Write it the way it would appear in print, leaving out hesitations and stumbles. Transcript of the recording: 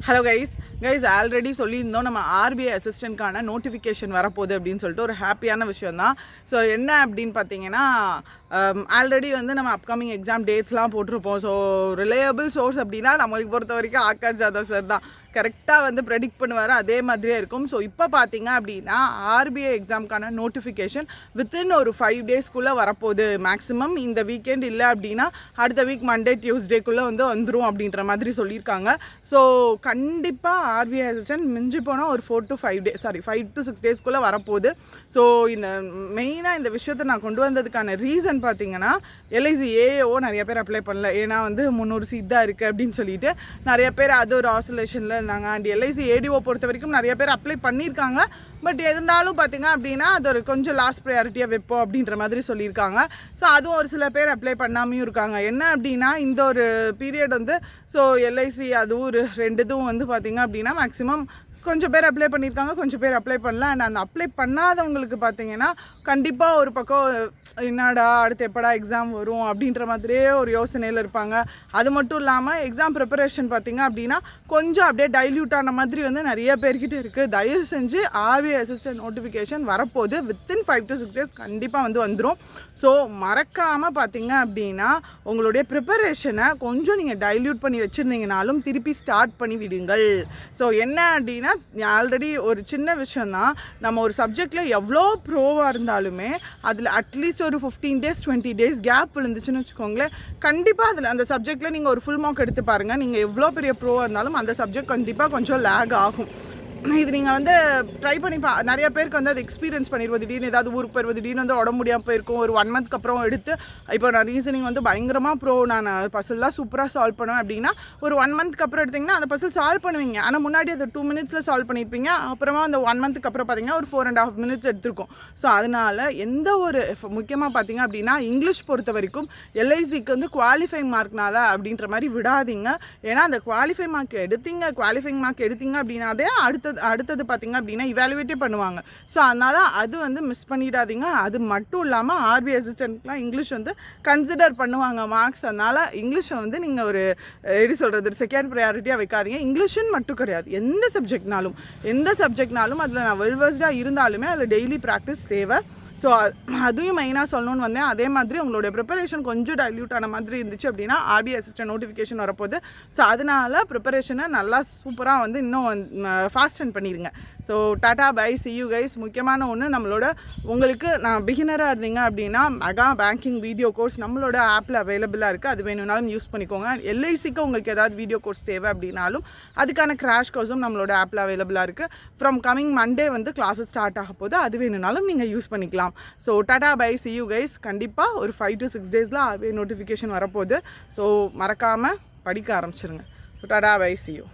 Hello guys already சொல்லியிருந்தோம் நம்ம RBI அசிஸ்டண்ட்கான notification வரப்போகுது அப்படின்னு சொல்லிட்டு ஒரு ஹாப்பியான விஷயம் தான். ஸோ என்ன அப்படின்னு பார்த்தீங்கன்னா ஆல்ரெடி வந்து நம்ம அப்கமிங் எக்ஸாம் டேட்ஸ்லாம் போட்டிருப்போம். ஸோ ரிலையபிள் சோர்ஸ் அப்படின்னா நம்மளுக்கு பொறுத்த வரைக்கும் ஆகாஷ் ஜாதவ் சார் தான் கரெக்டாக வந்து ப்ரெடிக்ட் பண்ணுவார், அதே மாதிரியே இருக்கும். ஸோ இப்போ பார்த்தீங்க அப்படின்னா ஆர்பிஐ எக்ஸாமுக்கான நோட்டிஃபிகேஷன் வித்தின் ஒரு 5 டேஸ்க்குள்ளே வரப்போகுது. மேக்ஸிமம் இந்த வீக்கெண்ட் இல்லை அப்படின்னா அடுத்த வீக் மண்டே டியூஸ்டேக்குள்ளே வந்து வந்துடும் அப்படின்ற மாதிரி சொல்லியிருக்காங்க. ஸோ கண்டிப்பாக ஆர்பிஐ அசிஸ்டன்ட் மிஞ்சி போனால் ஒரு 5 to 6 டேஸ்க்குள்ளே வரப்போகுது. ஸோ இந்த மெயினாக இந்த விஷயத்தை நான் கொண்டு வந்ததுக்கான ரீசன் பார்த்தீங்கன்னா எல்ஐசி ஏஓ நிறைய பேர் அப்ளை பண்ணல, ஏன்னா வந்து 300 சீட் தான் இருக்குது அப்படின்னு சொல்லிட்டு நிறைய பேர் அது ஒரு ஆசோலேஷனில் இருந்தாங்க. அண்ட் எல்ஐசி ஏடிஓ பொறுத்த வரைக்கும் நிறைய பேர் அப்ளை பண்ணியிருக்காங்க. பட் இருந்தாலும் பார்த்தீங்க அப்படின்னா அது ஒரு கொஞ்சம் லாஸ்ட் ப்ரையாரிட்டியாக வைப்போம் அப்படின்ற மாதிரி சொல்லியிருக்காங்க. ஸோ அதுவும் ஒரு சில பேர் அப்ளை பண்ணாமையும் இருக்காங்க. என்ன அப்படின்னா இந்த ஒரு பீரியட் வந்து ஸோ எல்ஐசி அதுவும் ஒரு 2 இதுவும் வந்து பார்த்திங்க அப்படின்னா மேக்ஸிமம் கொஞ்சம் பேர் அப்ளை பண்ணியிருக்காங்க, கொஞ்சம் பேர் அப்ளை பண்ணல. அண்ட் அந்த அப்ளை பண்ணாதவங்களுக்கு பார்த்தீங்கன்னா கண்டிப்பாக ஒரு பக்கம் என்னடா அடுத்து எப்படா எக்ஸாம் வரும் அப்படின்ற மாதிரியே ஒரு யோசனையில் இருப்பாங்க. அது மட்டும் இல்லாமல் எக்ஸாம் ப்ரிப்பரேஷன் பார்த்திங்க அப்படின்னா கொஞ்சம் அப்படியே டைல்யூட் ஆன மாதிரி வந்து நிறைய பேர்கிட்ட இருக்குது. தயவு செஞ்சு ஆர்பிஐ அசிஸ்டன்ட் நோட்டிஃபிகேஷன் வரப்போது வித்தின் 5 to 6 டேஸ் கண்டிப்பாக வந்து வந்துடும். ஸோ மறக்காமல் பார்த்தீங்க அப்படின்னா உங்களுடைய ப்ரிப்பரேஷனை கொஞ்சம் நீங்கள் டைல்யூட் பண்ணி வச்சுருந்தீங்கனாலும் திருப்பி ஸ்டார்ட் பண்ணி விடுங்கள். ஸோ என்ன அப்படின்னா ஆல்ரெடி ஒரு சின்ன விஷயந்தான், நம்ம ஒரு சப்ஜெக்டில் எவ்வளோ ப்ரோவாக இருந்தாலுமே அதில் அட்லீஸ்ட் ஒரு 15 days 20 days கேப் விழுந்துச்சுன்னு வச்சுக்கோங்களேன், கண்டிப்பாக அதில் அந்த சப்ஜெக்டில் நீங்கள் ஒரு ஃபுல் மார்க் எடுத்து பாருங்கள். நீங்கள் எவ்வளோ பெரிய ப்ரோவாக இருந்தாலும் அந்த சப்ஜெக்ட் கண்டிப்பாக கொஞ்சம் லேக் ஆகும். இது நீங்கள் வந்து ட்ரை பண்ணி நிறைய பேருக்கு வந்து அது எக்ஸ்பீரியன்ஸ் பண்ணிடுவோம். திடீர்னு ஏதாவது ஊருக்கு போயிடுவோம், திடீர்னு வந்து உடம்பு முடியாமல் போயிருக்கும். ஒரு 1 month அப்புறம் எடுத்து இப்போ நான் ரீசனிங் வந்து பயங்கரமாக நான் பசில்லாம் சூப்பராக சால்வ் பண்ணுவேன் அப்படின்னா ஒரு 1 month அப்புறம் எடுத்திங்கன்னா அந்த பசில் சால்வ் பண்ணுவீங்க. ஆனால் முன்னாடி அது 2 minutes சால்வ் பண்ணியிருப்பீங்க. அப்புறமா அந்த 1 month அப்புறம் பார்த்தீங்கன்னா ஒரு 4.5 minutes எடுத்திருக்கும். ஸோ அதனால் எந்த ஒரு முக்கியமாக பார்த்தீங்க அப்படின்னா இங்கிலீஷ் பொறுத்த வரைக்கும் எல்ஐசிக்கு வந்து குவாலிஃபைங் மார்க்னால அப்படின்ற மாதிரி விடாதீங்க. ஏன்னா அந்த குவாலிஃபைங் மார்க் எடுத்தீங்க அப்படின்னாதே அடுத்தது பார்த்தீங்க அப்படின்னா இவாலுவேட்டே பண்ணுவாங்க. ஸோ அதனால் அது வந்து மிஸ் பண்ணிடாதீங்க. அது மட்டும் இல்லாமல் ஆர்பிஐ அசிஸ்டண்ட்லாம் இங்கிலீஷ் வந்து கன்சிடர் பண்ணுவாங்க மார்க்ஸ். அதனால் இங்கிலீஷை வந்து நீங்கள் ஒரு எப்படி சொல்கிறது செகண்ட் ப்ரையாரிட்டியாக வைக்காதீங்க. இங்கிலீஷுன்னு மட்டும் கிடையாது, எந்த சப்ஜெக்ட்னாலும் அதில் நான் வெல்வர்ஸ்டாக இருந்தாலுமே அதில் டெய்லி ப்ராக்டிஸ் தேவை. ஸோ அதையும் மெயினாக சொல்லணும்னு வந்தேன். அதே மாதிரி உங்களுடைய ப்ரிப்பரேஷன் கொஞ்சம் டைல்யூட் ஆன மாதிரி இருந்துச்சு அப்படின்னா ஆர்பிஐ அசிஸ்டன்ட் நோட்டிஃபிகேஷன் வரப்போகுது. ஸோ அதனால் ப்ரிப்பரேஷனை நல்லா சூப்பராக வந்து இன்னும் ஃபாஸ்டன் பண்ணிடுங்க. So tata bye see you guys. முக்கியமான ஒன்று உங்களுக்கு நான் பிகினராக இருந்தீங்க அப்படின்னா மெகா பேங்கிங் வீடியோ கோர்ஸ் நம்மளோட ஆப்பில் அவைலபிளாக இருக்குது. அது வேணும்னாலும் யூஸ் பண்ணிக்கோங்க. எல்ஐசிக்கு உங்களுக்கு ஏதாவது வீடியோ கோர்ஸ் தேவை அப்படின்னாலும் அதுக்கான கிராஷ் கோர்ஸும் நம்மளோட ஆப்பில் அவைலபிளாக இருக்குது. ஃப்ரம் கமிங் மண்டே வந்து கிளாஸஸ் ஸ்டார்ட் ஆக போது, அது வேணும்னாலும் நீங்கள் யூஸ் பண்ணிக்கலாம். So tata bye see you guys. கண்டிப்பாக ஒரு 5 to 6 டேஸில் ஆர்பிஐ நோட்டிஃபிகேஷன் வரப்போகுது. ஸோ மறக்காமல் படிக்க ஆரம்பிச்சிருங்க. Tata bye see you.